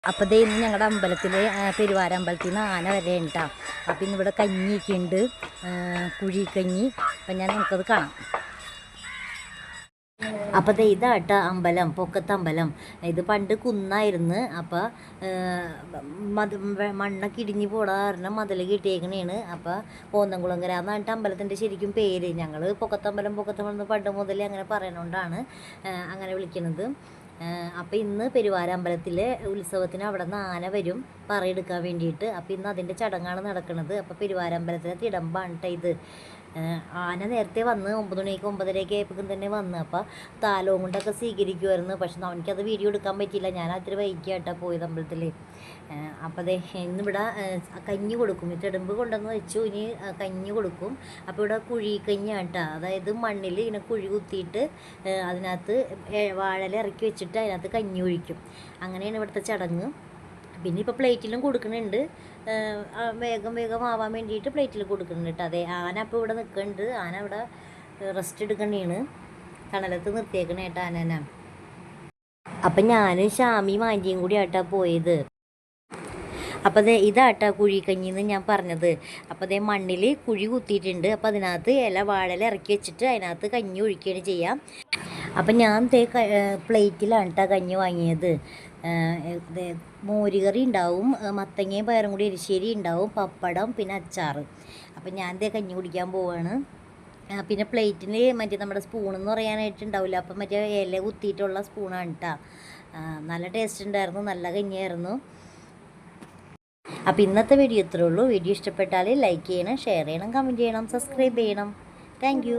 അപ്പോൾ ദേ ഇന്ന് ഞങ്ങളുടെ അമ്പലത്തിൽ പെരുവാരമ്പലത്തിൽ നിന്ന് ആന വരെ ഉണ്ടാ. അപ്പോൾ ഇന്നിവിടെ കഞ്ഞിയൊക്കെ ഉണ്ട്, കുഴിക്കഞ്ഞി. അപ്പം ഞാൻ നമുക്കത് കാണാം. അപ്പോൾ ദേ ഇതാട്ട അമ്പലം, പൊക്കത്തമ്പലം. ഇത് പണ്ട് കുന്നായിരുന്നു. അപ്പോൾ മണ്ണൊക്കെ ഇടിഞ്ഞ് പോടാ കാരണം മതിൽ കിട്ടിയേക്കണേണ്. അപ്പോൾ പോന്നംകുളങ്ങര എന്നാണ് അമ്പലത്തിൻ്റെ ശരിക്കും പേര്. ഞങ്ങൾ പൊക്കത്തമ്പലം എന്ന് പണ്ട് മുതലേ അങ്ങനെ പറയണോണ്ടാണ് അങ്ങനെ വിളിക്കുന്നത്. അപ്പോൾ ഇന്ന് പെരുവാരമ്പലത്തിലെ ഉത്സവത്തിന് അവിടെ നിന്ന് ആന വരും പറയെടുക്കാൻ വേണ്ടിയിട്ട്. അപ്പോൾ ഇന്ന് അതിൻ്റെ ചടങ്ങാണ് നടക്കുന്നത്. അപ്പോൾ പെരുവാരമ്പലത്തിലെ തിടമ്പാണ് കേട്ടോ ഇത്. ആന നേരത്തെ വന്ന് 9 മണിക്ക് 9:30 ആയപ്പോഴും തന്നെ വന്ന്. അപ്പോൾ താലവും കൊണ്ടൊക്കെ സ്വീകരിക്കുമായിരുന്നു. പക്ഷെ എനിക്കത് വീഡിയോ എടുക്കാൻ പറ്റിയില്ല. ഞാൻ അത്ര വൈകിയായിട്ടാണ് പോയത് അമ്പലത്തിൽ. അപ്പോൾ അതെ ഇന്നിവിടെ കഞ്ഞി കൊടുക്കും. ഈ തിടമ്പ് കൊണ്ടുവന്ന് വെച്ചു, ഇനി കഞ്ഞി കൊടുക്കും. അപ്പോൾ ഇവിടെ കുഴിക്കഞ്ഞിയാണ് കേട്ടോ. അതായത് മണ്ണിൽ ഇങ്ങനെ കുഴി കുത്തിയിട്ട് അതിനകത്ത് വാഴല ഇറക്കി വെച്ചിട്ട് അതിനകത്ത് കഞ്ഞി ഒഴിക്കും. അങ്ങനെയാണ് ഇവിടുത്തെ ചടങ്ങ്. പിന്നെ ഇപ്പോൾ പ്ലേറ്റിലും കൊടുക്കുന്നുണ്ട്, വേഗം ആവാൻ വേണ്ടിയിട്ട് പ്ലേറ്റിൽ കൊടുക്കുന്നുണ്ട് കേട്ടോ. അതെ ആന അപ്പോൾ ഇവിടെ നിൽക്കുന്നുണ്ട്. ആന ഇവിടെ റെസ്റ്റ് എടുക്കണേണ്, തണലത്ത് നിർത്തിയേക്കണേ കേട്ടോ ആനേനെ. അപ്പം ഞാനും ഷാമിയും ആൻറ്റിയും കൂടി ആട്ടാ പോയത്. അപ്പോൾ അതേ ഇതാട്ടാ കുഴിക്കഞ്ഞിന്ന് ഞാൻ പറഞ്ഞത്. അപ്പോൾ അതേ മണ്ണിൽ കുഴി കുത്തിയിട്ടുണ്ട്. അപ്പോൾ അതിനകത്ത് വാഴല ഇറക്കി വെച്ചിട്ട് അതിനകത്ത് കഞ്ഞി ഒഴിക്കുകയാണ് ചെയ്യാം. അപ്പം ഞാൻ പ്ലേറ്റിലാണ് കേട്ടോ കഞ്ഞി വാങ്ങിയത്. മോരുകറി ഉണ്ടാവും, മത്തങ്ങയും പയറും കൂടി എരിശ്ശേരി ഉണ്ടാവും, പപ്പടം, പിന്നെ അച്ചാർ. അപ്പം ഞാൻ കഞ്ഞി കുടിക്കാൻ പോവാണ്. പിന്നെ പ്ലേറ്റിൽ മറ്റേ നമ്മുടെ സ്പൂണെന്ന് പറയാനായിട്ട് ഉണ്ടാവില്ല, അപ്പം മറ്റേ ഇല കുത്തിയിട്ടുള്ള സ്പൂണാണ് കേട്ടോ. നല്ല ടേസ്റ്റ് ഉണ്ടായിരുന്നു, നല്ല കഞ്ഞിയായിരുന്നു. അപ്പോൾ ഇന്നത്തെ വീഡിയോ ഇത്രേ ഉള്ളൂ. വീഡിയോ ഇഷ്ടപ്പെട്ടാൽ ലൈക്ക് ചെയ്യണം, ഷെയർ ചെയ്യണം, കമൻറ്റ് ചെയ്യണം, സബ്സ്ക്രൈബ് ചെയ്യണം. താങ്ക്